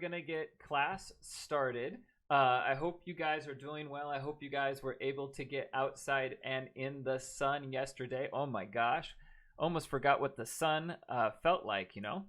going to get class started. I hope you guys are doing well. I hope you guys were able to get outside and in the sun yesterday. Oh my gosh. Almost forgot what the sun felt like, you know?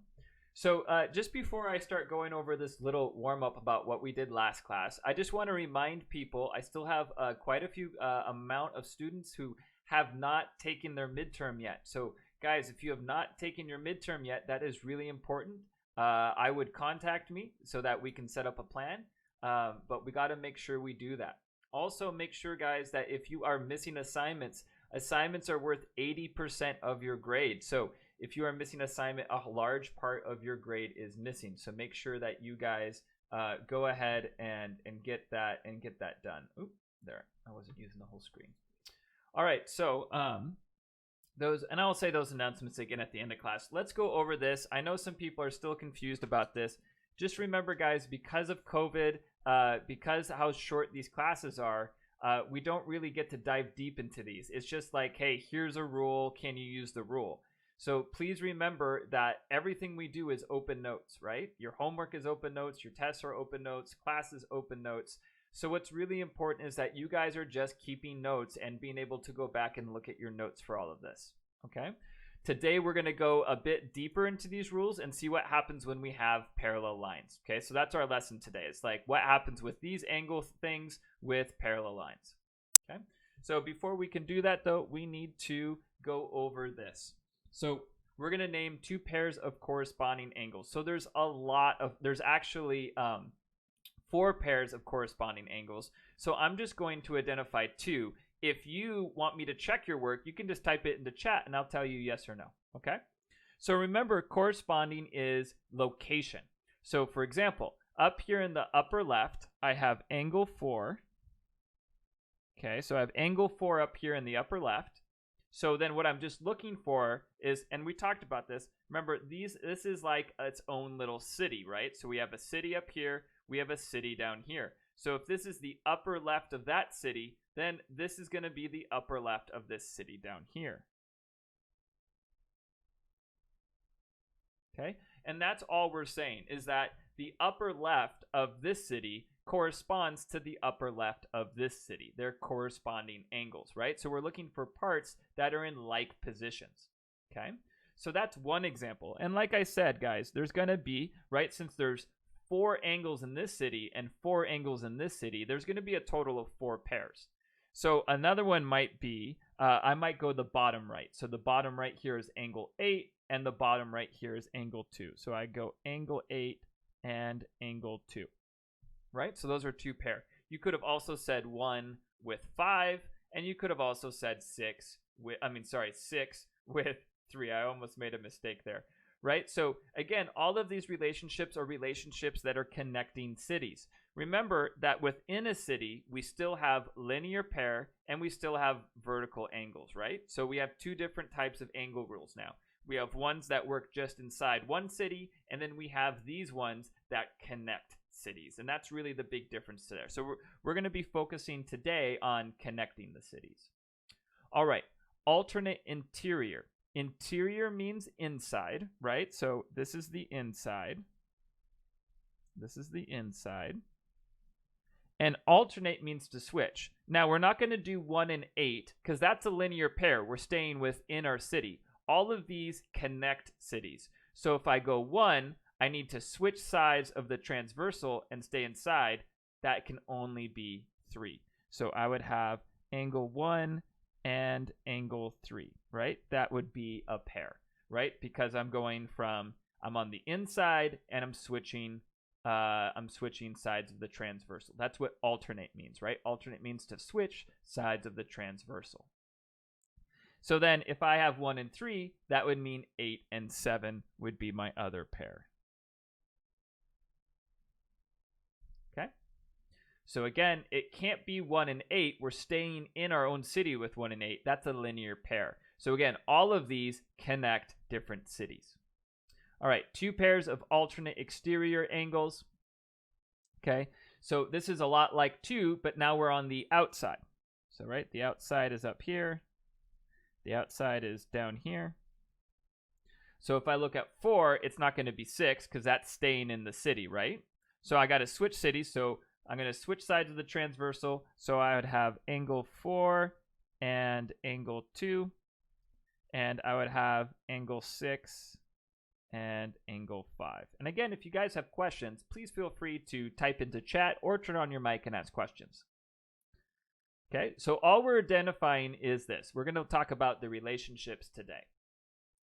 So just before I start going over this little warm-up about what we did last class, I just want to remind people I still have quite a few amount of students who have not taken their midterm yet. So guys, if you have not taken your midterm yet, that is really important. I would contact me so that we can set up a plan, but we got to make sure we do that. Also, make sure, guys, that if you are missing assignments, assignments are worth 80% of your grade. So if you are missing assignment, a large part of your grade is missing. So make sure that you guys go ahead and get that done. Oop, there, I wasn't using the whole screen. All right, so those, and I'll say those announcements again at the end of class. Let's go over this. I know some people are still confused about this. Just remember, guys, because of COVID, because how short these classes are, we don't really get to dive deep into these. It's just like, hey, here's a rule. Can you use the rule? So please remember that everything we do is open notes, right? Your homework is open notes. Your tests are open notes. Class is open notes. So what's really important is that you guys are just keeping notes and being able to go back and look at your notes for all of this, okay? Today, we're going to go a bit deeper into these rules and see what happens when we have parallel lines, okay? So that's our lesson today. It's like what happens with these angle things with parallel lines, okay? So before we can do that, though, we need to go over this. So we're going to name two pairs of corresponding angles. So there's actually 4 pairs of corresponding angles. So I'm just going to identify 2. If you want me to check your work, you can just type it into chat and I'll tell you yes or no, okay? So remember, corresponding is location. So for example, up here in the upper left, I have angle 4. Okay, so I have angle 4 up here in the upper left. So then what I'm just looking for is, and we talked about this, remember this is like its own little city, right? So we have a city up here, we have a city down here. So if this is the upper left of that city, then this is going to be the upper left of this city down here. Okay, and that's all we're saying, is that the upper left of this city corresponds to the upper left of this city. They're corresponding angles, right? So we're looking for parts that are in like positions, okay? So that's one example. And like I said, guys, there's going to be, right, since there's 4 angles in this city and 4 angles in this city, there's going to be a total of 4 pairs. So another one might be, I might go the bottom right. So the bottom right here is angle 8, and the bottom right here is angle 2. So I go angle 8 and angle 2. Right? So those are 2 pair. You could have also said 1 with 5, and you could have also said 6 with 3. I almost made a mistake there. Right? So again, all of these relationships are relationships that are connecting cities. Remember that within a city, we still have linear pair and we still have vertical angles, right? So we have 2 different types of angle rules now. We have ones that work just inside one city, and then we have these ones that connect cities, and that's really the big difference there. So we're going to be focusing today on connecting the cities. All right, alternate interior. Interior means inside, right? So this is the inside. This is the inside. And alternate means to switch. Now, we're not going to do 1 and 8 because that's a linear pair. We're staying within our city. All of these connect cities. So if I go 1, I need to switch sides of the transversal and stay inside. That can only be 3. So I would have angle 1 and angle 3, right? That would be a pair, right? Because I'm on the inside and I'm switching sides of the transversal. That's what alternate means, right? Alternate means to switch sides of the transversal. So then if I have 1 and 3, that would mean 8 and 7 would be my other pair. Okay? So again, it can't be 1 and 8. We're staying in our own city with 1 and 8. That's a linear pair. So again, all of these connect different cities. All right, 2 pairs of alternate exterior angles. Okay, so this is a lot like 2, but now we're on the outside. So right, the outside is up here. The outside is down here. So if I look at 4, it's not going to be 6 because that's staying in the city, right? So I got to switch cities. So I'm going to switch sides of the transversal. So I would have angle 4 and angle 2. And I would have angle 6 and angle 5. And again, if you guys have questions, please feel free to type into chat or turn on your mic and ask questions. Okay, so all we're identifying is this. We're going to talk about the relationships today.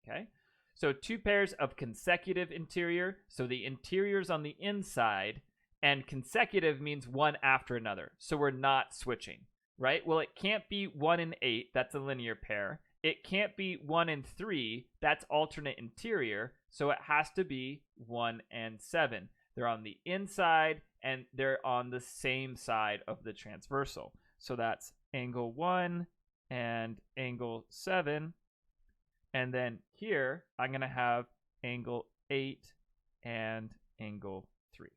Okay, so two pairs of consecutive interior. So the interior's on the inside, and consecutive means one after another. So we're not switching, right? Well, it can't be 1 and 8. That's a linear pair. It can't be 1 and 3. That's alternate interior. So it has to be 1 and 7. They're on the inside, and they're on the same side of the transversal. So that's angle 1 and angle 7. And then here, I'm going to have angle 8 and angle 3.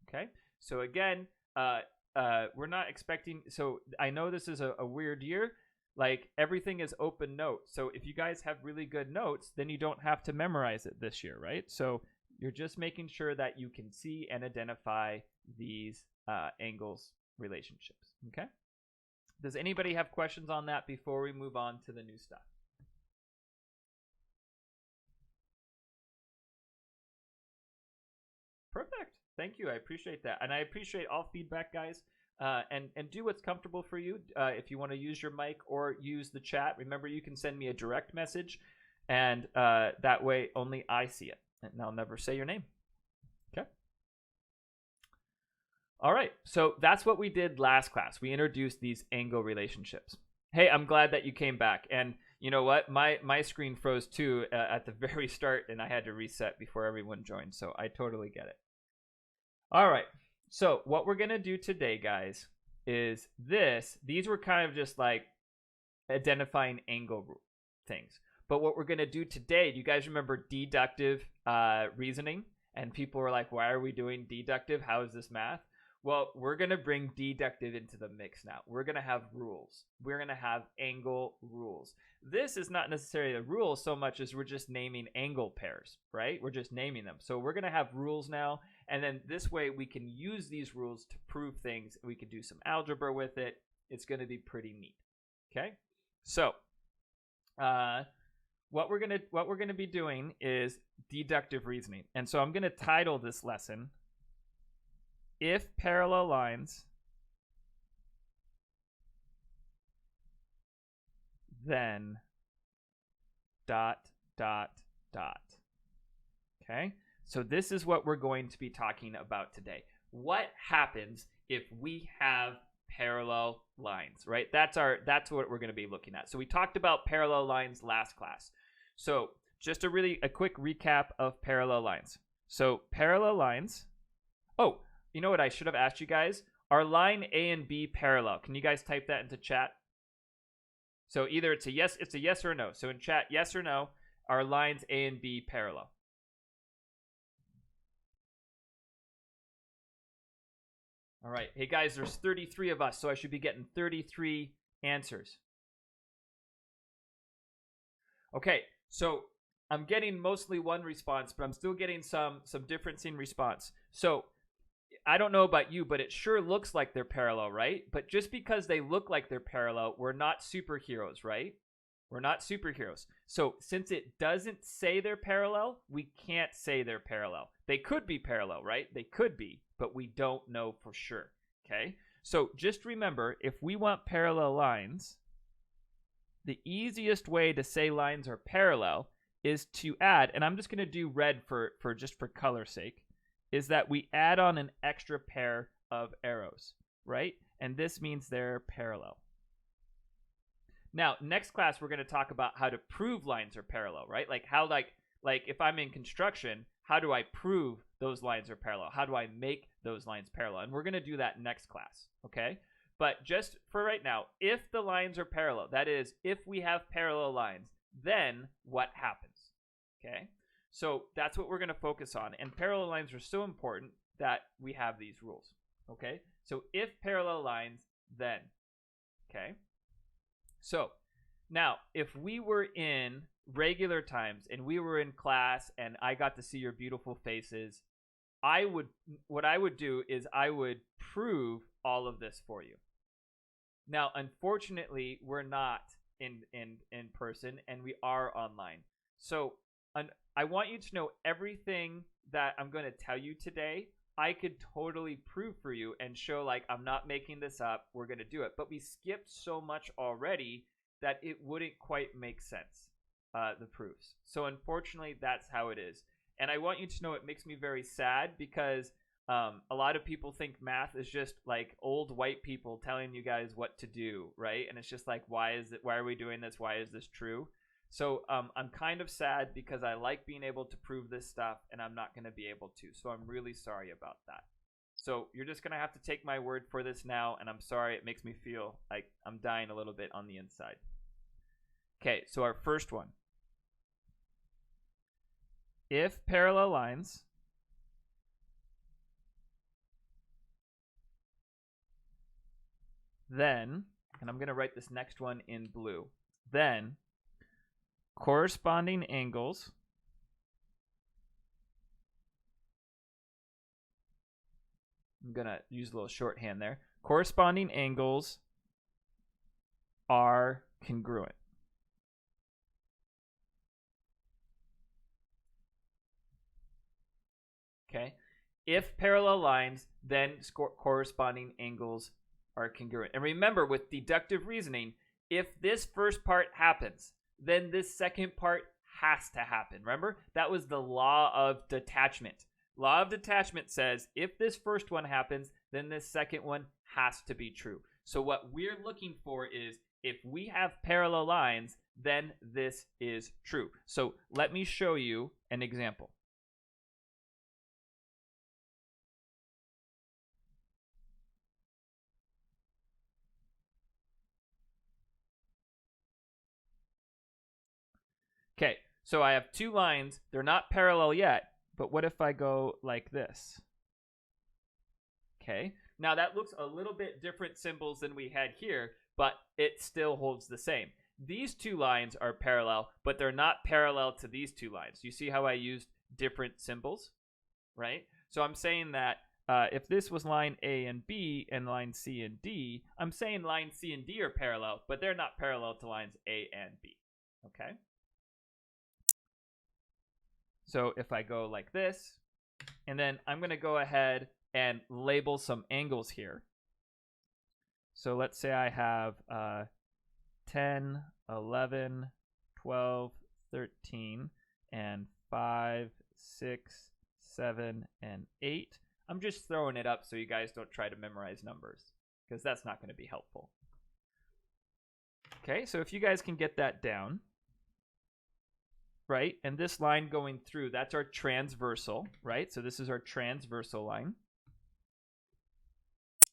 Okay? So again, we're not expecting... So I know this is a weird year. Like, everything is open notes. So if you guys have really good notes, then you don't have to memorize it this year, right? So you're just making sure that you can see and identify these angles relationships. Okay? Does anybody have questions on that before we move on to the new stuff? Perfect. Thank you. I appreciate that. And I appreciate all feedback, guys. And do what's comfortable for you. If you want to use your mic or use the chat, remember you can send me a direct message, and that way only I see it. And I'll never say your name. Okay? All right, so that's what we did last class. We introduced these angle relationships. Hey, I'm glad that you came back. And you know what? My screen froze too at the very start, and I had to reset before everyone joined. So I totally get it. All right, so what we're going to do today, guys, is this. These were kind of just like identifying angle things. But what we're going to do today, do you guys remember deductive reasoning? And people were like, why are we doing deductive? How is this math? Well, we're going to bring deductive into the mix now. We're going to have rules. We're going to have angle rules. This is not necessarily a rule so much as we're just naming angle pairs, right? We're just naming them. So we're going to have rules now. And then this way we can use these rules to prove things. We can do some algebra with it. It's going to be pretty neat. Okay? So what we're going to be doing is deductive reasoning. And so I'm going to title this lesson, If Parallel Lines, then ... Okay? So this is what we're going to be talking about today. What happens if we have parallel lines, right? That's what we're going to be looking at. So we talked about parallel lines last class. So just a quick recap of parallel lines. So parallel lines. Oh, you know what I should have asked you guys? Are line A and B parallel? Can you guys type that into chat? So either it's a yes or a no. So in chat, yes or no, are lines A and B parallel? All right. Hey, guys, there's 33 of us, so I should be getting 33 answers. Okay, so I'm getting mostly one response, but I'm still getting some difference in response. So I don't know about you, but it sure looks like they're parallel, right? But just because they look like they're parallel, we're not superheroes, right? We're not superheroes. So since it doesn't say they're parallel, we can't say they're parallel. They could be parallel, right? They could be, but we don't know for sure, okay? So just remember, if we want parallel lines, the easiest way to say lines are parallel is to add, and I'm just going to do red for color sake, is that we add on an extra pair of arrows, right? And this means they're parallel. Now, next class, we're going to talk about how to prove lines are parallel, right? Like how, like if I'm in construction, how do I prove those lines are parallel? How do I make those lines parallel? And we're going to do that next class, okay? But just for right now, if the lines are parallel, that is, if we have parallel lines, then what happens, okay? So that's what we're going to focus on. And parallel lines are so important that we have these rules, okay? So if parallel lines, then, okay? So now, if we were in regular times and we were in class and I got to see your beautiful faces, what I would do is I would prove all of this for you. Now, unfortunately, we're not in person, and we are online. So I want you to know everything that I'm going to tell you today. I could totally prove for you and show like I'm not making this up. We're going to do it. But we skipped so much already that it wouldn't quite make sense, the proofs. So unfortunately, that's how it is. And I want you to know it makes me very sad because a lot of people think math is just like old white people telling you guys what to do, right? And it's just like, why are we doing this? Why is this true? So I'm kind of sad because I like being able to prove this stuff, and I'm not going to be able to. So I'm really sorry about that. So you're just going to have to take my word for this now, and I'm sorry. It makes me feel like I'm dying a little bit on the inside. Okay, so our first one. If parallel lines then, and I'm going to write this next one in blue, then corresponding angles I'm going to use a little shorthand there. Corresponding angles are congruent. Okay? If parallel lines, then corresponding angles are congruent. And remember, with deductive reasoning, if this first part happens, then this second part has to happen. Remember, that was the law of detachment. Law of detachment says if this first one happens, then this second one has to be true. So what we're looking for is if we have parallel lines, then this is true. So let me show you an example. Okay, so I have two lines. They're not parallel yet, but what if I go like this? Okay, now that looks a little bit different symbols than we had here, but it still holds the same. These two lines are parallel, but they're not parallel to these two lines. You see how I used different symbols, right? So I'm saying that if this was line A and B and line C and D, I'm saying line C and D are parallel, but they're not parallel to lines A and B, okay? So if I go like this, and then I'm going to go ahead and label some angles here. So let's say I have 10, 11, 12, 13, and 5, 6, 7, and 8. I'm just throwing it up so you guys don't try to memorize numbers, because that's not going to be helpful. Okay, so if you guys can get that down. Right? And this line going through, that's our transversal, right? So this is our transversal line.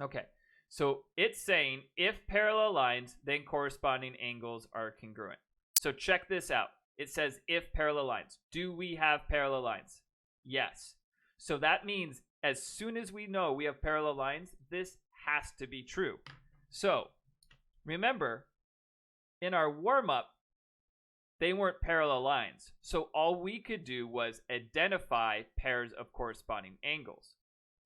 Okay, so it's saying if parallel lines, then corresponding angles are congruent. So check this out. It says if parallel lines. Do we have parallel lines? Yes. So that means as soon as we know we have parallel lines, this has to be true. So remember, in our warm-up, they weren't parallel lines. So all we could do was identify pairs of corresponding angles.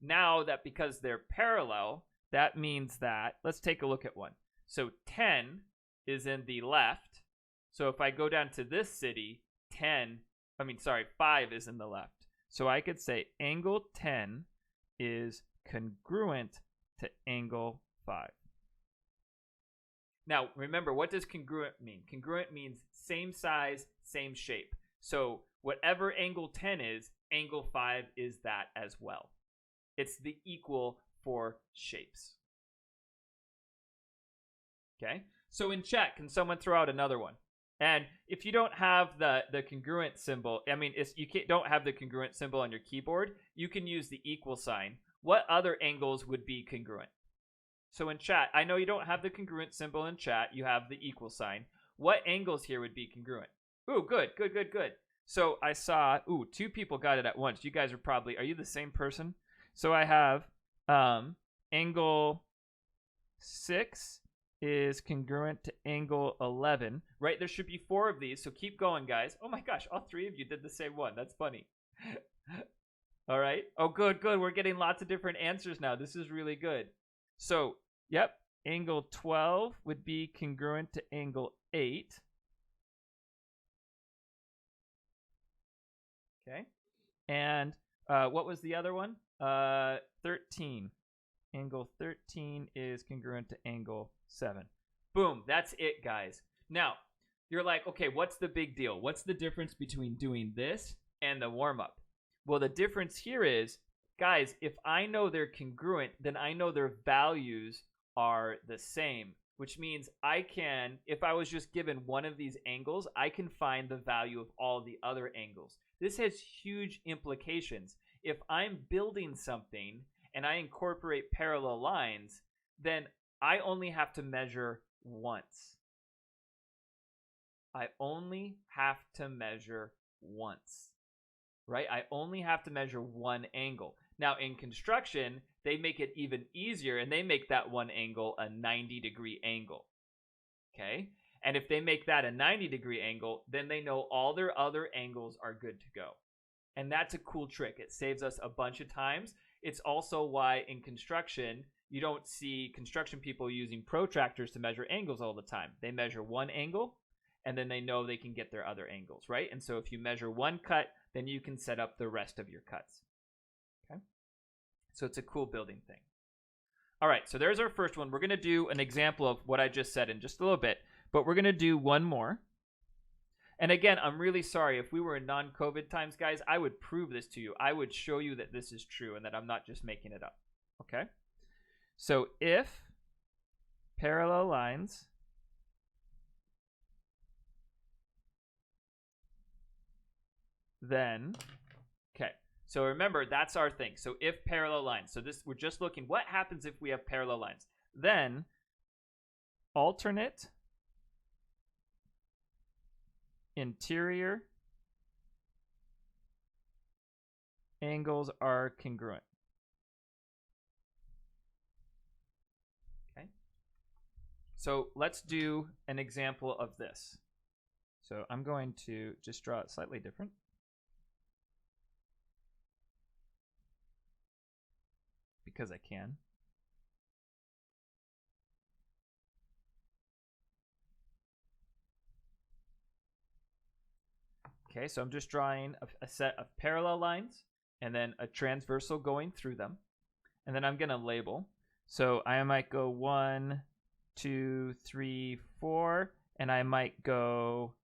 Now that because they're parallel, that means that, let's take a look at one. So 10 is in the left. So if I go down to this city, 5 is in the left. So I could say angle 10 is congruent to angle 5. Now, remember, what does congruent mean? Congruent means same size, same shape. So whatever angle 10 is, angle 5 is that as well. It's the equal for shapes. Okay? So in chat, can someone throw out another one? And if you don't have the congruent symbol, don't have the congruent symbol on your keyboard, you can use the equal sign. What other angles would be congruent? So in chat, I know you don't have the congruent symbol in chat. You have the equal sign. What angles here would be congruent? Ooh, good. So I saw, two people got it at once. You guys are you the same person? So I have angle 6 is congruent to angle 11, right? There should be 4 of these, so keep going, guys. Oh my gosh, all 3 of you did the same one. That's funny. All right. Oh, good, good. We're getting lots of different answers now. This is really good. So, yep, angle 12 would be congruent to angle 8. Okay. And what was the other one? 13. Angle 13 is congruent to angle 7. Boom. That's it, guys. Now, you're like, okay, what's the big deal? What's the difference between doing this and the warm-up? Well, the difference here is, guys, if I know they're congruent, then I know their values are the same, which means I can, if I was just given one of these angles, I can find the value of all the other angles. This has huge implications. If I'm building something and I incorporate parallel lines, then I only have to measure once. I only have to measure once, right? I only have to measure one angle. Now, in construction, they make it even easier, and they make that one angle a 90-degree angle, okay? And if they make that a 90-degree angle, then they know all their other angles are good to go. And that's a cool trick. It saves us a bunch of times. It's also why in construction, you don't see construction people using protractors to measure angles all the time. They measure one angle, and then they know they can get their other angles, right? And so if you measure one cut, then you can set up the rest of your cuts. Okay? So it's a cool building thing. All right, so there's our first one. We're going to do an example of what I just said in just a little bit, but we're going to do one more. And again, I'm really sorry. If we were in non-COVID times, guys, I would prove this to you. I would show you that this is true and that I'm not just making it up. Okay? So if parallel lines then, okay, so remember, that's our thing. So if parallel lines, so this, we're just looking, what happens if we have parallel lines? Then alternate interior angles are congruent. Okay. So let's do an example of this. So I'm going to just draw it slightly different. Because I can. Okay, so I'm just drawing a set of parallel lines and then a transversal going through them. And then I'm going to label. So I might go 1, 2, 3, 4, and I might go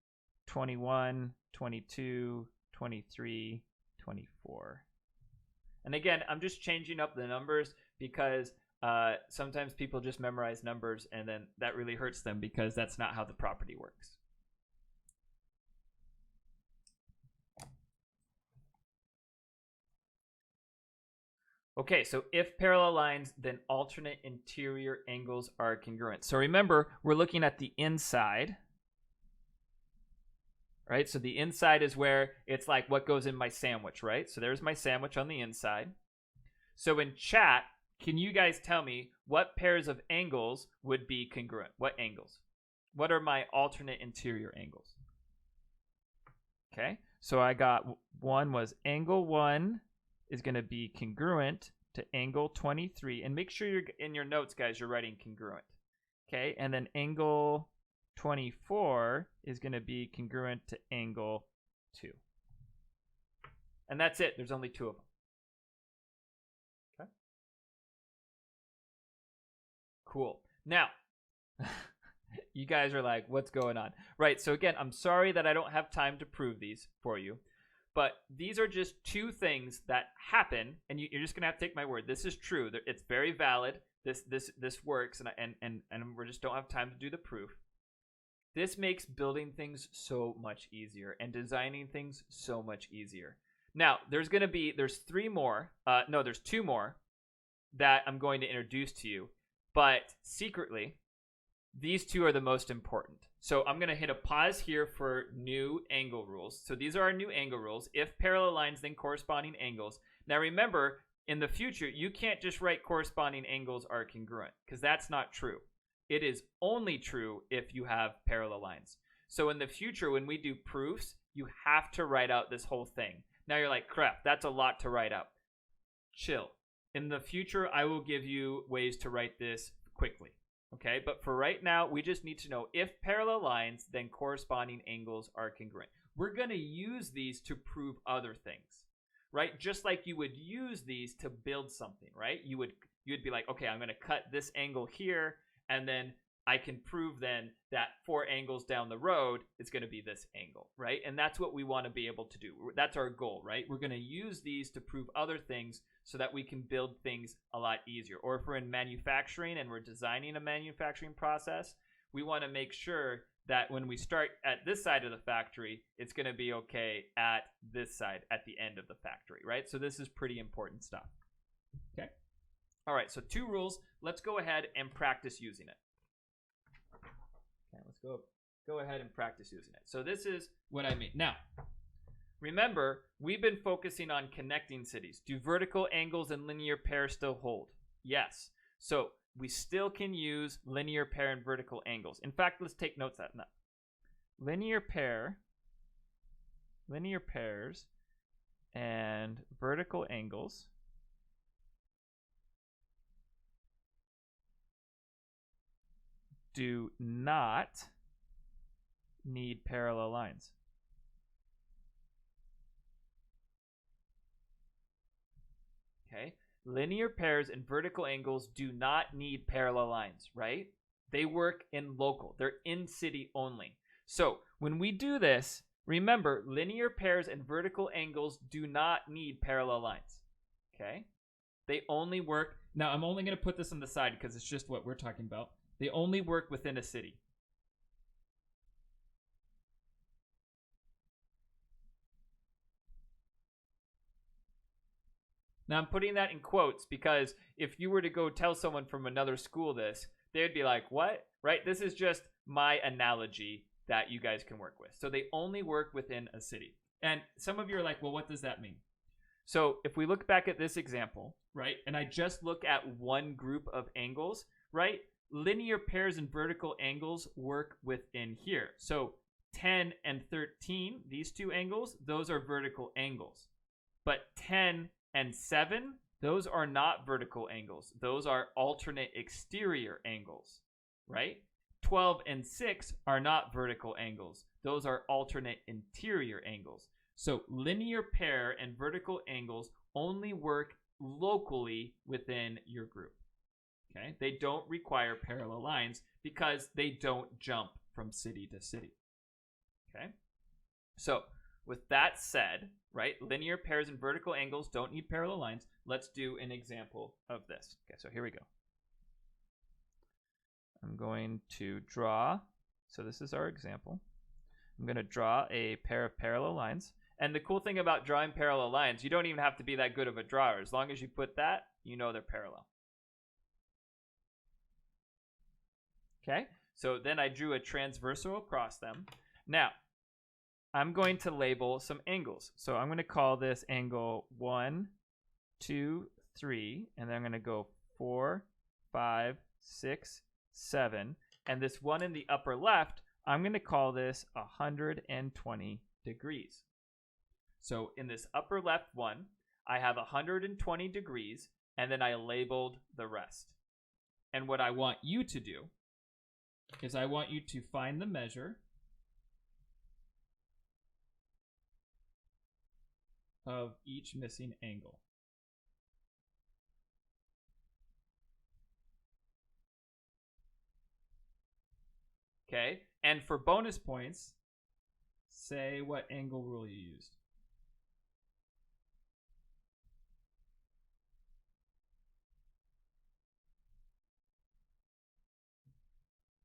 21, 22, 23, 24. And again, I'm just changing up the numbers because sometimes people just memorize numbers and then that really hurts them because that's not how the property works. Okay, so if parallel lines, then alternate interior angles are congruent. So remember, we're looking at the inside. Right, so the inside is where it's like what goes in my sandwich, right? So there's my sandwich on the inside. So in chat, can you guys tell me what pairs of angles would be congruent? What angles? What are my alternate interior angles? Okay, so I got one was angle 1 is going to be congruent to angle 23. And make sure you're in your notes, guys, you're writing congruent. Okay, and then angle 24 is going to be congruent to angle 2. And that's it. There's only 2 of them. Okay. Cool. Now, you guys are like, what's going on? Right, so again, I'm sorry that I don't have time to prove these for you. But these are just 2 things that happen, and you're just going to have to take my word. This is true. It's very valid. This works, and we just don't have time to do the proof. This makes building things so much easier and designing things so much easier. Now, there's 3 more. No, there's 2 more that I'm going to introduce to you. But secretly, these 2 are the most important. So I'm going to hit a pause here for new angle rules. So these are our new angle rules. If parallel lines, then corresponding angles. Now remember, in the future, you can't just write corresponding angles are congruent, because that's not true. It is only true if you have parallel lines. So in the future, when we do proofs, you have to write out this whole thing. Now you're like, crap, that's a lot to write out. Chill. In the future, I will give you ways to write this quickly. Okay, but for right now, we just need to know if parallel lines, then corresponding angles are congruent. We're going to use these to prove other things, right? Just like you would use these to build something, right? You'd be like, okay, I'm going to cut this angle here, and then I can prove then that 4 angles down the road, it's going to be this angle, right? And that's what we want to be able to do. That's our goal, right? We're going to use these to prove other things so that we can build things a lot easier. Or if we're in manufacturing and we're designing a manufacturing process, we want to make sure that when we start at this side of the factory, it's going to be okay at this side at the end of the factory, right? So this is pretty important stuff. Okay. All right, so 2 rules. Let's go ahead and practice using it. Okay, let's go ahead and practice using it. So this is what I mean. Now, remember, we've been focusing on connecting cities. Do vertical angles and linear pairs still hold? Yes. So we still can use linear pair and vertical angles. In fact, let's take notes on that. Linear pairs, and vertical angles do not need parallel lines. Okay, linear pairs and vertical angles do not need parallel lines, right? They work in local. They're in city only. So when we do this, remember, linear pairs and vertical angles do not need parallel lines. Okay, they only work. Now I'm only going to put this on the side because it's just what we're talking about. They only work within a city. Now I'm putting that in quotes because if you were to go tell someone from another school this, they'd be like, what? Right? This is just my analogy that you guys can work with. So they only work within a city. And some of you are like, well, what does that mean? So if we look back at this example, right, and I just look at one group of angles, right, linear pairs and vertical angles work within here. So 10 and 13, these 2 angles, those are vertical angles. But 10 and 7, those are not vertical angles. Those are alternate exterior angles, right? 12 and 6 are not vertical angles. Those are alternate interior angles. So linear pair and vertical angles only work locally within your group. Okay, they don't require parallel lines because they don't jump from city to city. Okay, so with that said, right, linear pairs and vertical angles don't need parallel lines. Let's do an example of this. Okay, so here we go. I'm going to draw, so this is our example. I'm going to draw a pair of parallel lines. And the cool thing about drawing parallel lines, you don't even have to be that good of a drawer. As long as you put that, you know they're parallel. Okay, so then I drew a transversal across them. Now, I'm going to label some angles. So I'm going to call this angle 1, 2, 3, and then I'm going to go 4, 5, 6, 7. And this one in the upper left, I'm going to call this 120 degrees. So in this upper left one, I have 120 degrees, and then I labeled the rest. And what I want you to do is I want you to find the measure of each missing angle. Okay, and for bonus points, say what angle rule you used.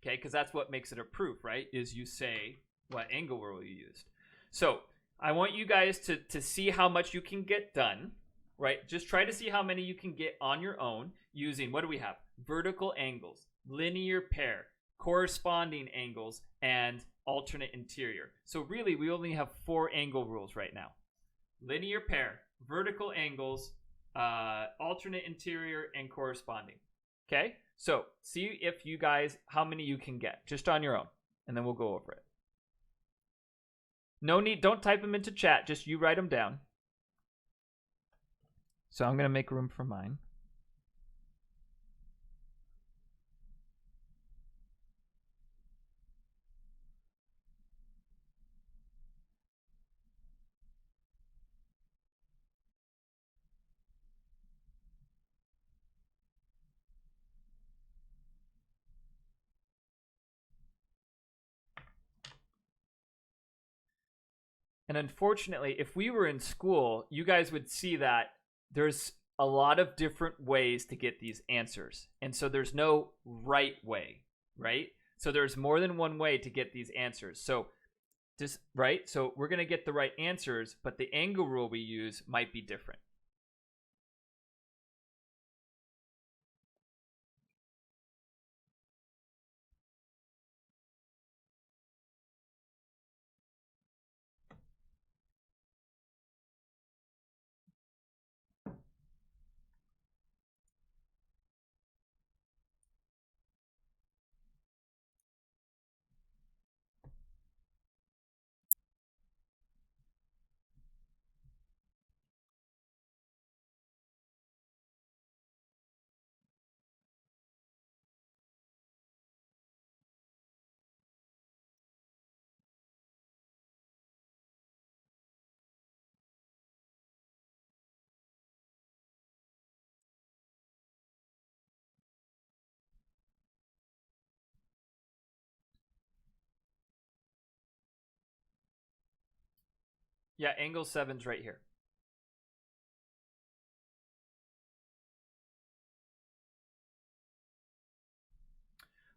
Okay, because that's what makes it a proof, right? Is you say what angle rule you used. So I want you guys to see how much you can get done, right? Just try to see how many you can get on your own using, what do we have? Vertical angles, linear pair, corresponding angles, and alternate interior. So really, we only have 4 angle rules right now. Linear pair, vertical angles, alternate interior, and corresponding. Okay? So see if you guys, how many you can get just on your own, and then we'll go over it. No need, don't type them into chat, just you write them down. So I'm going to make room for mine. And unfortunately, if we were in school, you guys would see that there's a lot of different ways to get these answers. And so there's no right way, right? So there's more than one way to get these answers. So just right? So we're going to get the right answers, but the angle rule we use might be different. Yeah, angle 7's right here.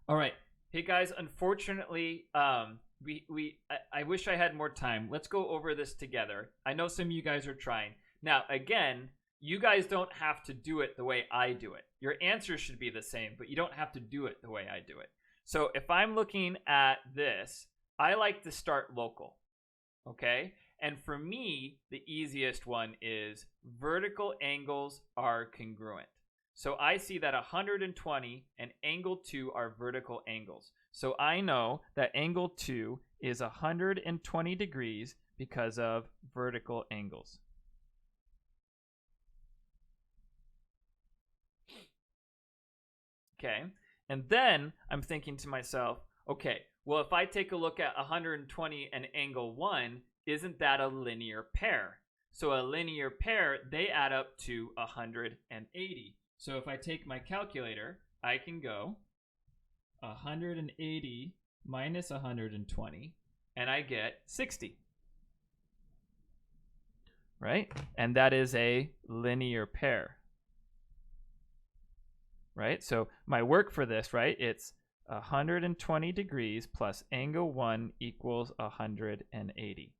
All right. Hey guys, unfortunately, I wish I had more time. Let's go over this together. I know some of you guys are trying. Now, again, you guys don't have to do it the way I do it. Your answers should be the same, but you don't have to do it the way I do it. So if I'm looking at this, I like to start local. Okay? And for me, the easiest one is vertical angles are congruent. So I see that 120 and angle 2 are vertical angles. So I know that angle 2 is 120 degrees because of vertical angles. Okay, and then I'm thinking to myself, okay, well, if I take a look at 120 and angle 1, isn't that a linear pair? So a linear pair, they add up to 180. So if I take my calculator, I can go 180 minus 120, and I get 60. Right? And that is a linear pair. Right? So my work for this, right, it's 120 degrees plus angle 1 equals 180.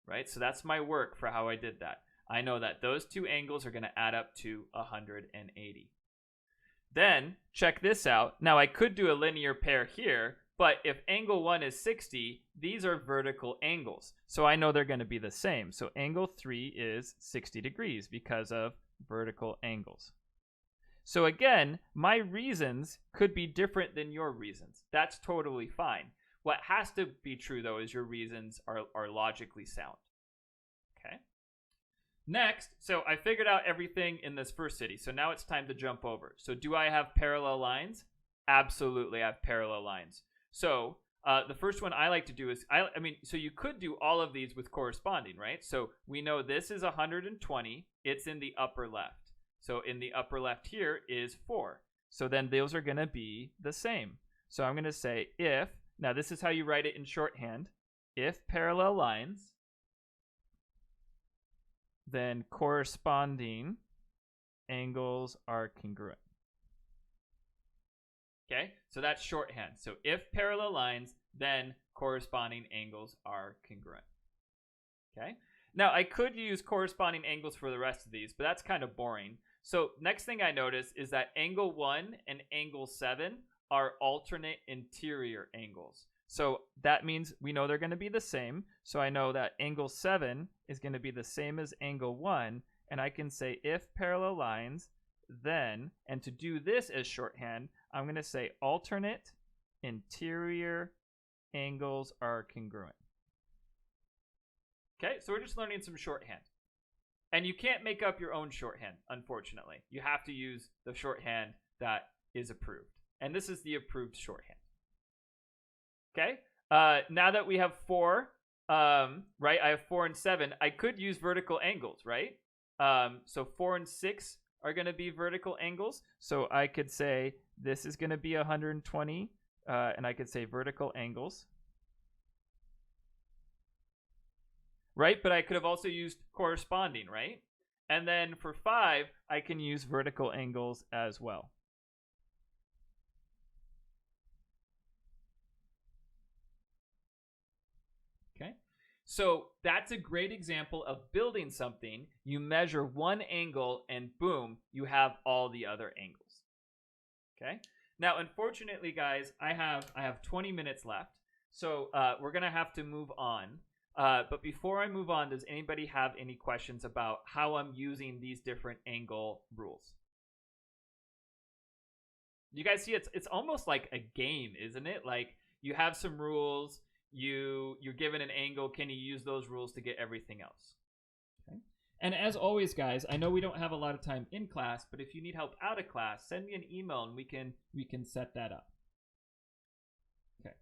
Right? So that's my work for how I did that. I know that those two angles are going to add up to 180. Then, check this out. Now, I could do a linear pair here, but if angle 1 is 60, these are vertical angles. So I know they're going to be the same. So angle 3 is 60 degrees because of vertical angles. So again, my reasons could be different than your reasons. That's totally fine. What has to be true, though, is your reasons are logically sound. Okay? Next, so I figured out everything in this first city. So now it's time to jump over. So do I have parallel lines? Absolutely, I have parallel lines. So the first one I like to do is, so you could do all of these with corresponding, right? So we know this is 120. It's in the upper left. So in the upper left here is 4. So then those are going to be the same. So I'm going to say if, now this is how you write it in shorthand, if parallel lines, then corresponding angles are congruent. Okay, so that's shorthand. So if parallel lines, then corresponding angles are congruent. Okay, now I could use corresponding angles for the rest of these, but that's kind of boring. So next thing I notice is that angle 1 and angle 7 are alternate interior angles. So that means we know they're going to be the same. So I know that angle 7 is going to be the same as angle 1. And I can say if parallel lines, then, and to do this as shorthand, I'm going to say alternate interior angles are congruent. Okay, so we're just learning some shorthand. And you can't make up your own shorthand, unfortunately. You have to use the shorthand that is approved. And this is the approved shorthand. Okay? Now that we have 4, right? I have 4 and 7. I could use vertical angles, right? So 4 and 6 are going to be vertical angles. So I could say this is going to be 120, and I could say vertical angles. Right? But I could have also used corresponding, right? And then for 5, I can use vertical angles as well. Okay? So that's a great example of building something. You measure one angle and boom, you have all the other angles. Okay? Now, unfortunately, guys, I have 20 minutes left. So we're going to have to move on. But before I move on, does anybody have any questions about how I'm using these different angle rules? You guys see it's almost like a game, isn't it? Like you have some rules, you're given an angle, can you use those rules to get everything else? Okay. And as always, guys, I know we don't have a lot of time in class, but if you need help out of class, send me an email and we can set that up. Okay.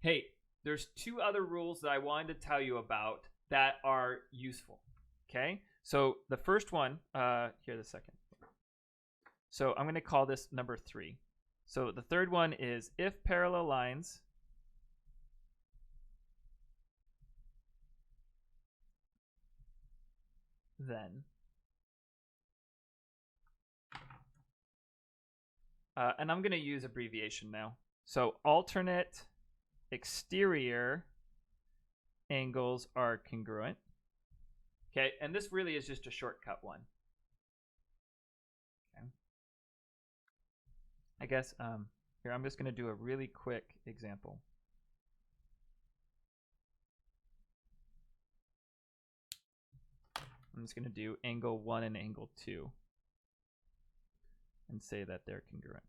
Hey, there's 2 other rules that I wanted to tell you about that are useful. Okay, so the first one, here the second. So I'm going to call this number 3. So the third one is if parallel lines then and I'm going to use abbreviation now. So alternate exterior angles are congruent. Okay, and this really is just a shortcut one. Okay. I guess here I'm just going to do a really quick example. I'm just going to do angle 1 and angle 2 and say that they're congruent.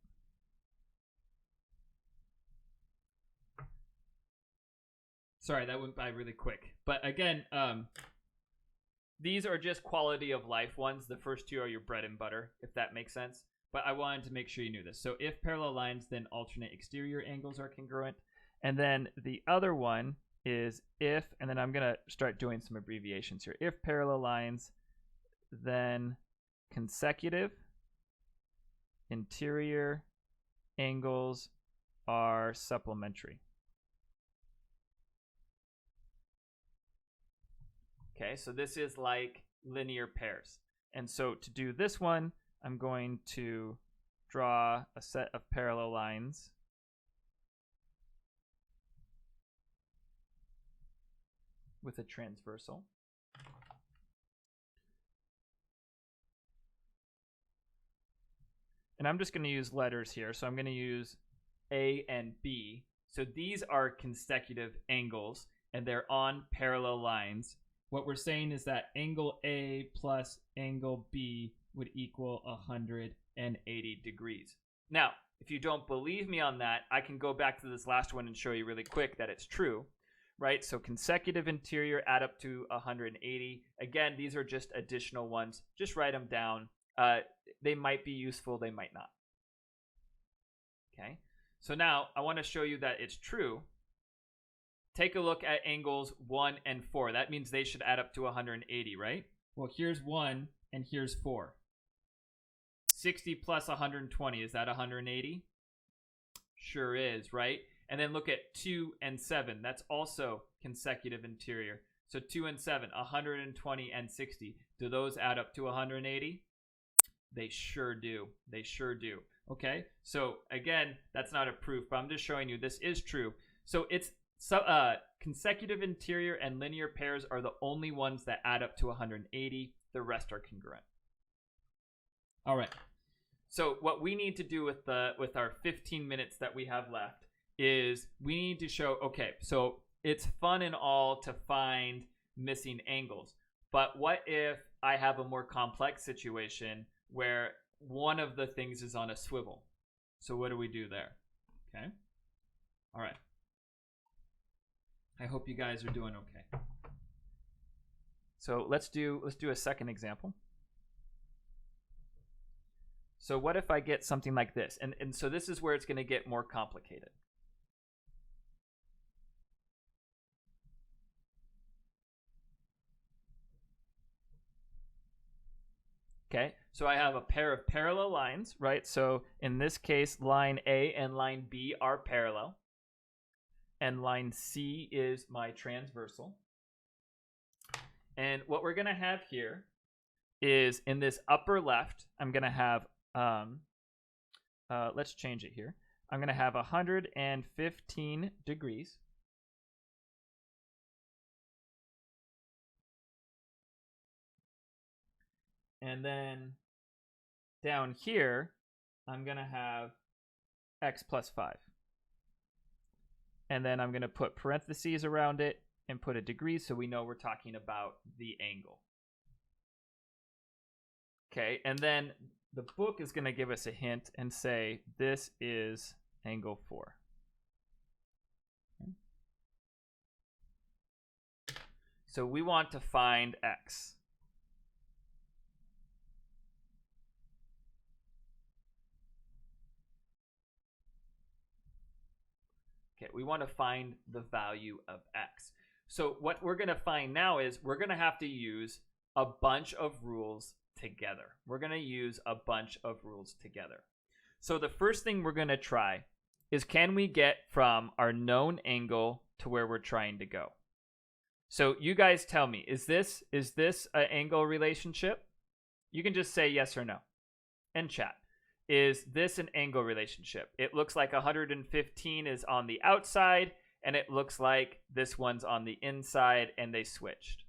Sorry, that went by really quick. But again, these are just quality of life ones. The first 2 are your bread and butter, if that makes sense. But I wanted to make sure you knew this. So if parallel lines, then alternate exterior angles are congruent. And then the other one is if, and then I'm going to start doing some abbreviations here. If parallel lines, then consecutive interior angles are supplementary. Okay, so this is like linear pairs. And so to do this one, I'm going to draw a set of parallel lines with a transversal. And I'm just going to use letters here. So I'm going to use A and B. So these are consecutive angles, and they're on parallel lines. What we're saying is that angle A plus angle B would equal 180 degrees. Now, if you don't believe me on that, I can go back to this last one and show you really quick that it's true, right? So consecutive interior add up to 180. Again, these are just additional ones. Just write them down. They might be useful, they might not. Okay, so now I want to show you that it's true. Take a look at angles 1 and 4. That means they should add up to 180, right? Well, here's 1 and here's 4. 60 plus 120, is that 180? Sure is, right? And then look at 2 and 7. That's also consecutive interior. So 2 and 7, 120 and 60. Do those add up to 180? They sure do. They sure do. Okay, so again, that's not a proof, but I'm just showing you this is true. So it's consecutive interior and linear pairs are the only ones that add up to 180. The rest are congruent. All right. So what we need to do with our 15 minutes that we have left is we need to show, okay, so it's fun and all to find missing angles, but what if I have a more complex situation where one of the things is on a swivel? So what do we do there? Okay. All right. I hope you guys are doing okay. So let's do a second example. So what if I get something like this? And so this is where it's going to get more complicated. Okay, so I have a pair of parallel lines, right? So in this case, line A and line B are parallel. And line C is my transversal. And what we're going to have here is in this upper left, I'm going to have, let's change it here. I'm going to have 115 degrees. And then down here, I'm going to have x plus 5. And then I'm going to put parentheses around it and put a degree so we know we're talking about the angle. Okay, and then the book is going to give us a hint and say this is angle 4. Okay. So we want to find x. Okay, we want to find the value of x. So what we're going to find now is we're going to have to use a bunch of rules together. We're going to use a bunch of rules together. So the first thing we're going to try is, can we get from our known angle to where we're trying to go? So you guys tell me, is this an angle relationship? You can just say yes or no and chat. Is this an angle relationship? It looks like 115 is on the outside, and it looks like this one's on the inside, and they switched.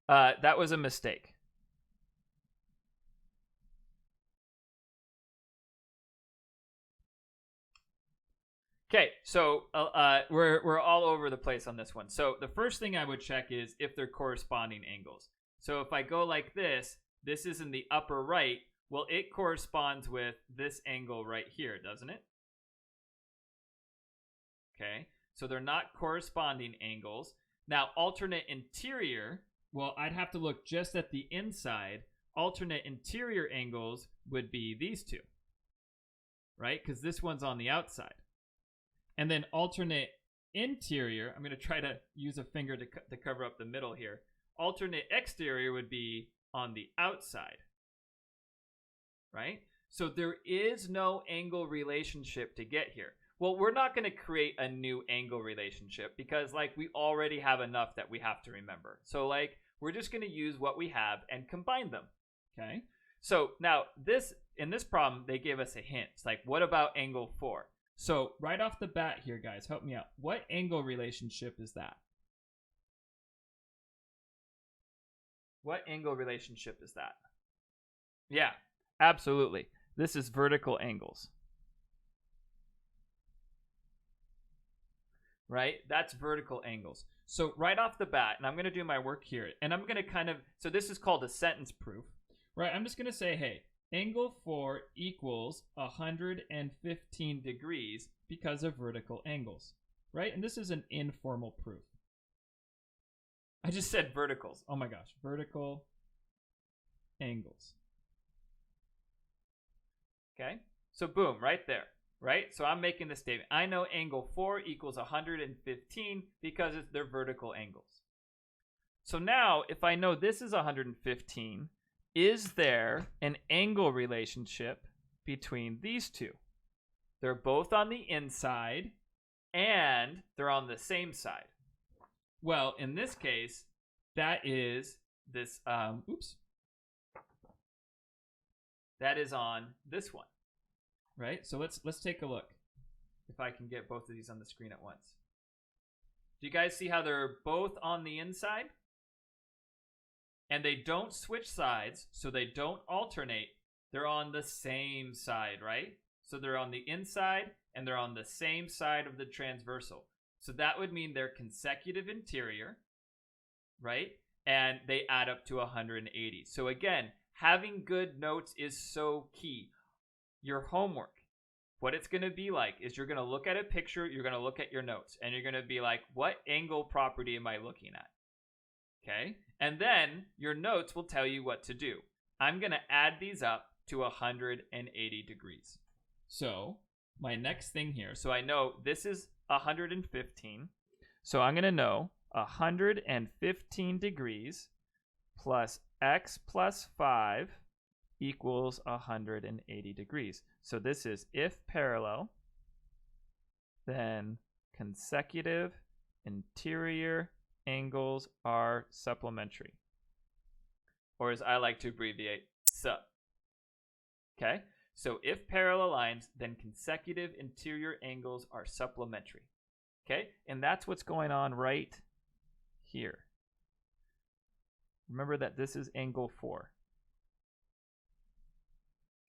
That was a mistake. Okay, so we're all over the place on this one. So the first thing I would check is if they're corresponding angles. So if I go like this is in the upper right. Well, it corresponds with this angle right here, doesn't it? Okay, so they're not corresponding angles. Now, alternate interior, well, I'd have to look just at the inside. Alternate interior angles would be these two, right? Because this one's on the outside. And then alternate interior, I'm going to try to use a finger to cover up the middle here. Alternate exterior would be on the outside, right? So there is no angle relationship to get here. Well, we're not going to create a new angle relationship because, like, we already have enough that we have to remember. So, like, we're just going to use what we have and combine them, okay? So now in this problem, they gave us a hint. It's like, what about angle 4? So right off the bat here, guys, help me out. What angle relationship is that? What angle relationship is that? Yeah, absolutely. This is vertical angles. Right? That's vertical angles. So right off the bat, and I'm going to do my work here, and I'm going to so this is called a sentence proof, right? I'm just going to say, hey, angle 4 equals 115 degrees because of vertical angles, right? And this is an informal proof. I just said verticals. Oh my gosh, vertical angles. Okay, so boom, right there, right? So I'm making the statement. I know angle 4 equals 115 because they're vertical angles. So now, if I know this is 115, is there an angle relationship between these two? They're both on the inside, and they're on the same side. Well, in this case, that is this, that is on this one, right? So let's take a look if I can get both of these on the screen at once. Do you guys see how they're both on the inside? And they don't switch sides, so they don't alternate. They're on the same side, right? So they're on the inside, and they're on the same side of the transversal. So that would mean they're consecutive interior, right? And they add up to 180. So again, having good notes is so key. Your homework, what it's going to be like is you're going to look at a picture, you're going to look at your notes, and you're going to be like, what angle property am I looking at? Okay? And then your notes will tell you what to do. I'm going to add these up to 180 degrees. So my next thing here, so I know this is 115. So I'm going to know 115 degrees plus x plus 5 equals 180 degrees. So this is if parallel, then consecutive interior angles are supplementary. Or as I like to abbreviate, sup. Okay? So if parallel lines, then consecutive interior angles are supplementary. Okay? And that's what's going on right here. Remember that this is angle 4.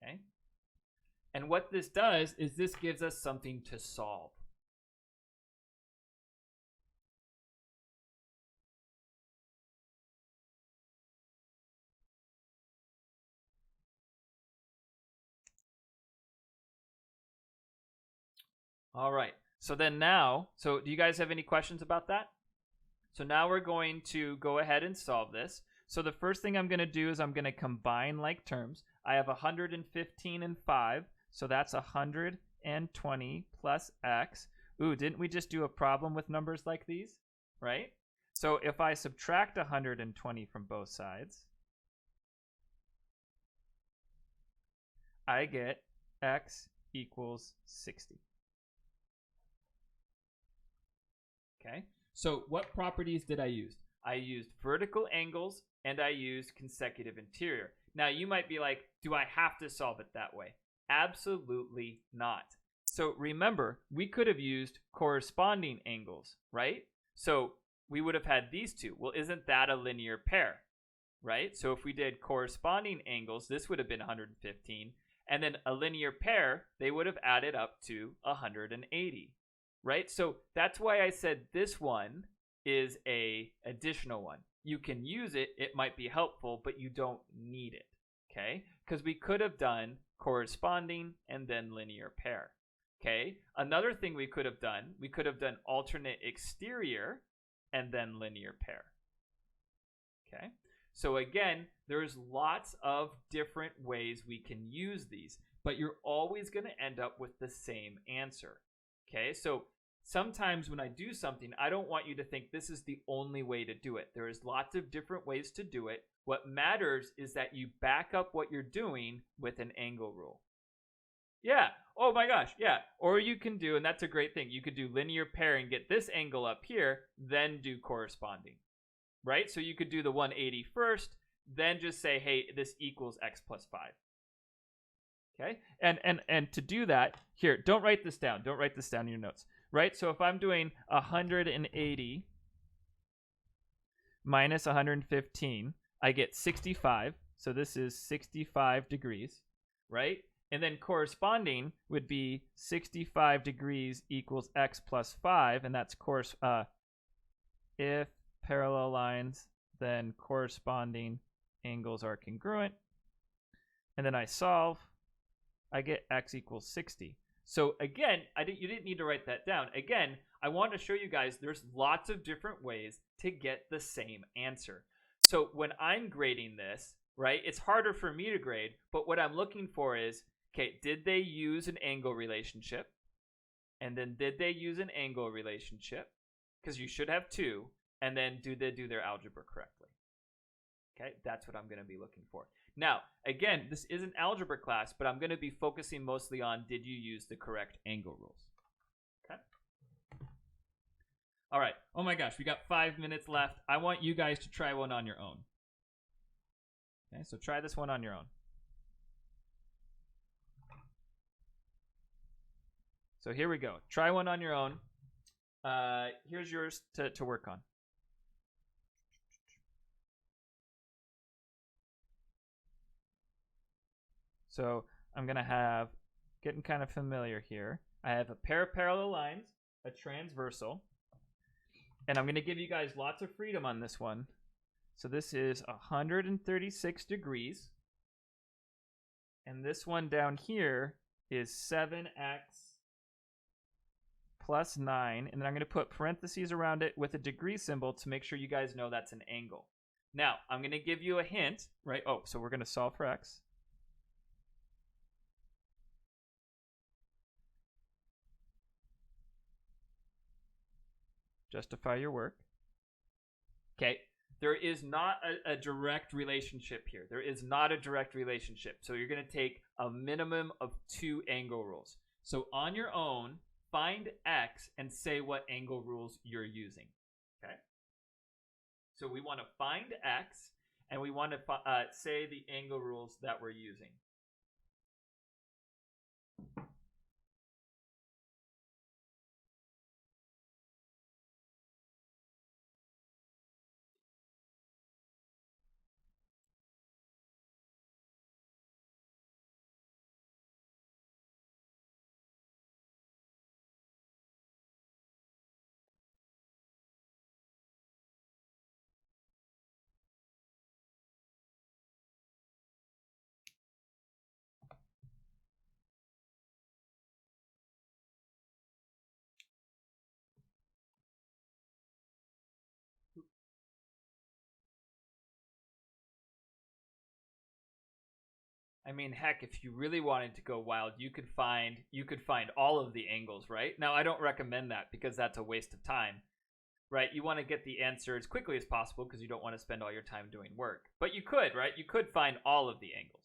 Okay? And what this does is this gives us something to solve. All right. So then now, so do you guys have any questions about that? So now we're going to go ahead and solve this. So the first thing I'm going to do is I'm going to combine like terms. I have 115 and 5, so that's 120 plus x. Ooh, didn't we just do a problem with numbers like these? Right? So if I subtract 120 from both sides, I get x equals 60. Okay, so what properties did I use? I used vertical angles and I used consecutive interior. Now you might be like, do I have to solve it that way? Absolutely not. So remember, we could have used corresponding angles, right? So we would have had these two. Well, isn't that a linear pair, right? So if we did corresponding angles, this would have been 115. And then a linear pair, they would have added up to 180. Right? So that's why I said this one is a additional one. You can use it, it might be helpful, but you don't need it. Okay? Because we could have done corresponding and then linear pair. Okay? Another thing we could have done alternate exterior and then linear pair. Okay? So again, there's lots of different ways we can use these, but you're always going to end up with the same answer. Okay, so sometimes when I do something, I don't want you to think this is the only way to do it. There is lots of different ways to do it. What matters is that you back up what you're doing with an angle rule. Yeah, oh my gosh, yeah. Or you can do, and that's a great thing, you could do linear pair and get this angle up here, then do corresponding. Right? So you could do the 180 first, then just say, hey, this equals x plus 5. Okay, and to do that, here, don't write this down. Don't write this down in your notes, right? So if I'm doing 180 minus 115, I get 65. So this is 65 degrees, right? And then corresponding would be 65 degrees equals x plus 5, and that's if parallel lines, then corresponding angles are congruent. And then I solve. I get x equals 60. So again, you didn't need to write that down. Again, I want to show you guys there's lots of different ways to get the same answer. So when I'm grading this, right, it's harder for me to grade, but what I'm looking for is, okay, did they use an angle relationship? And then did they use an angle relationship? Because you should have two. And then do they do their algebra correctly? Okay, that's what I'm going to be looking for. Now, again, this is an algebra class, but I'm going to be focusing mostly on did you use the correct angle rules? Okay. All right. Oh my gosh, we got 5 minutes left. I want you guys to try one on your own. Okay, so try this one on your own. So here we go. Try one on your own. Here's yours to work on. So I'm going to have, getting kind of familiar here, I have a pair of parallel lines, a transversal, and I'm going to give you guys lots of freedom on this one. So this is 136 degrees, and this one down here is 7x plus 9. And then I'm going to put parentheses around it with a degree symbol to make sure you guys know that's an angle. Now, I'm going to give you a hint, right? Oh, so we're going to solve for x. Justify your work. Okay. There is not a direct relationship here. There is not a direct relationship. So you're going to take a minimum of 2 angle rules. So on your own, find x and say what angle rules you're using. Okay. So we want to find x and we want to say the angle rules that we're using. I mean, heck, if you really wanted to go wild, you could find all of the angles, right? Now, I don't recommend that because that's a waste of time, right? You want to get the answer as quickly as possible because you don't want to spend all your time doing work. But you could, right? You could find all of the angles.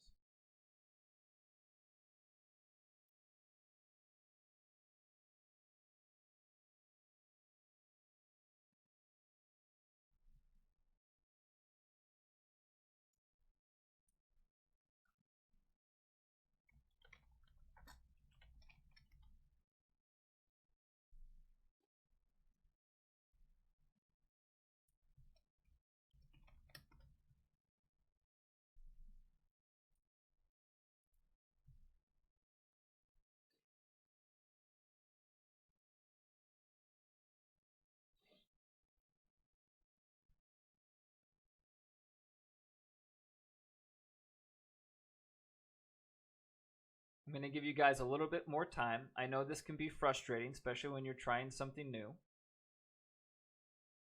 I'm going to give you guys a little bit more time. I know this can be frustrating, especially when you're trying something new.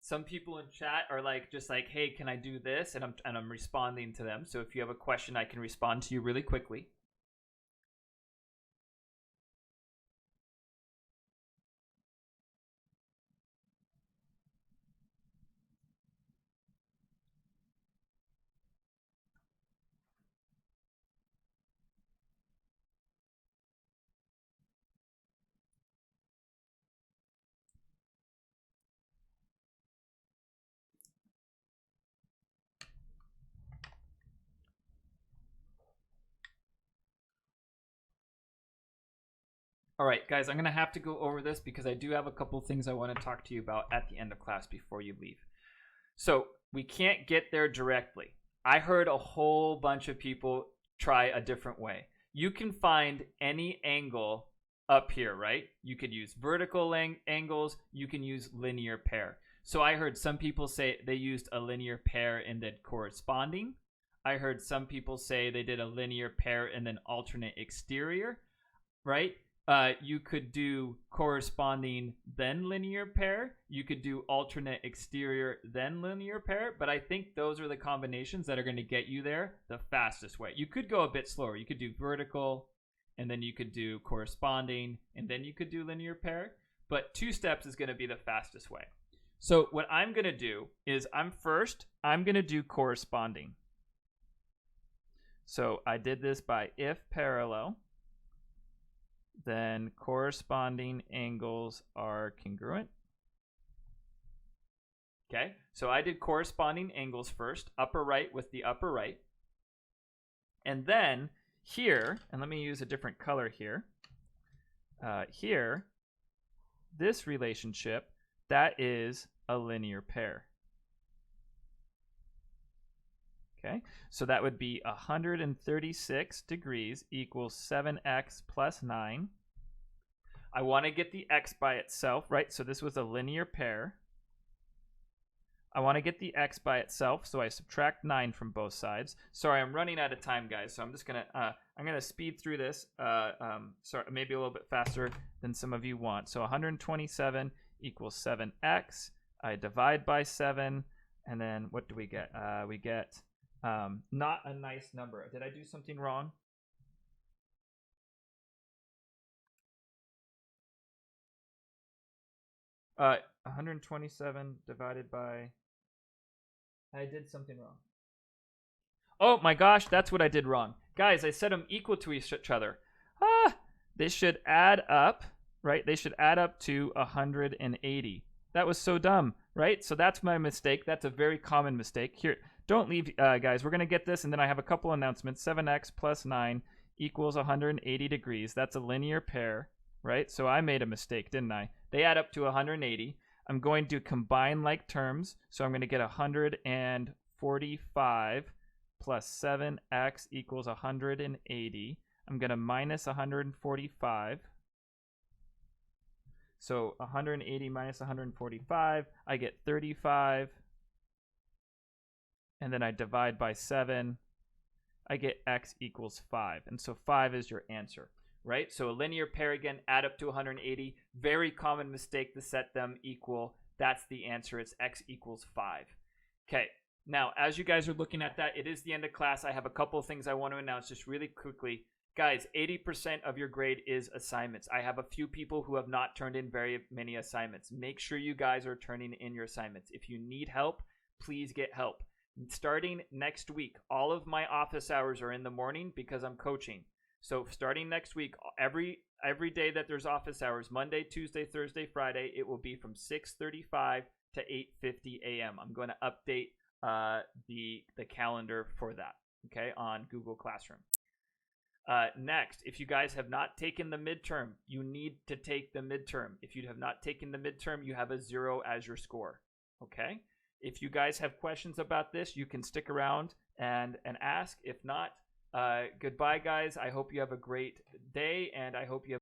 Some people in chat are like, just like, hey, can I do this? And I'm responding to them. So if you have a question, I can respond to you really quickly. All right, guys, I'm going to have to go over this because I do have a couple things I want to talk to you about at the end of class before you leave. So we can't get there directly. I heard a whole bunch of people try a different way. You can find any angle up here, right? You could use vertical angles. You can use linear pair. So I heard some people say they used a linear pair and then corresponding. I heard some people say they did a linear pair and then alternate exterior, right? You could do corresponding then linear pair. You could do alternate exterior then linear pair. But I think those are the combinations that are going to get you there the fastest way. You could go a bit slower. You could do vertical, and then you could do corresponding, and then you could do linear pair. But 2 steps is going to be the fastest way. So what I'm going to do is I'm going to do corresponding. So I did this by if parallel, then corresponding angles are congruent. Okay, so I did corresponding angles first, upper right with the upper right. And then here, and let me use a different color here. Here, this relationship, that is a linear pair. Okay, so that would be 136 degrees equals 7x plus 9. I want to get the x by itself, right? So this was a linear pair. I want to get the x by itself, so I subtract 9 from both sides. Sorry, I'm running out of time, guys, so I'm just going to I'm going to speed through this. Sorry, maybe a little bit faster than some of you want. So 127 equals 7x. I divide by 7. And then what do we get? We get not a nice number. Did I do something wrong? Uh, 127 divided by... I did something wrong. Oh my gosh, that's what I did wrong. Guys, I set them equal to each other. They should add up, right? They should add up to 180. That was so dumb, right? So that's my mistake. That's a very common mistake. Here, don't leave, guys. We're going to get this, and then I have a couple announcements. 7x plus 9 equals 180 degrees. That's a linear pair, right? So I made a mistake, didn't I? They add up to 180. I'm going to combine like terms, so I'm going to get 145 plus 7x equals 180. I'm going to minus 145. So 180 minus 145, I get 35. And then I divide by 7. I get x equals 5. And so 5 is your answer, right? So a linear pair, again, add up to 180. Very common mistake to set them equal. That's the answer. It's x equals 5. Okay. Now, as you guys are looking at that, it is the end of class. I have a couple of things I want to announce just really quickly. Guys, 80% of your grade is assignments. I have a few people who have not turned in very many assignments. Make sure you guys are turning in your assignments. If you need help, please get help. Starting next week, all of my office hours are in the morning because I'm coaching. So starting next week, every day that there's office hours, Monday, Tuesday, Thursday, Friday, it will be from 6:35 to 8:50 a.m. I'm going to update the calendar for that, okay, on Google Classroom. Next, if you guys have not taken the midterm, you need to take the midterm. If you have not taken the midterm, you have a 0 as your score, okay? If you guys have questions about this, you can stick around and ask. If not, goodbye, guys. I hope you have a great day, and I hope you have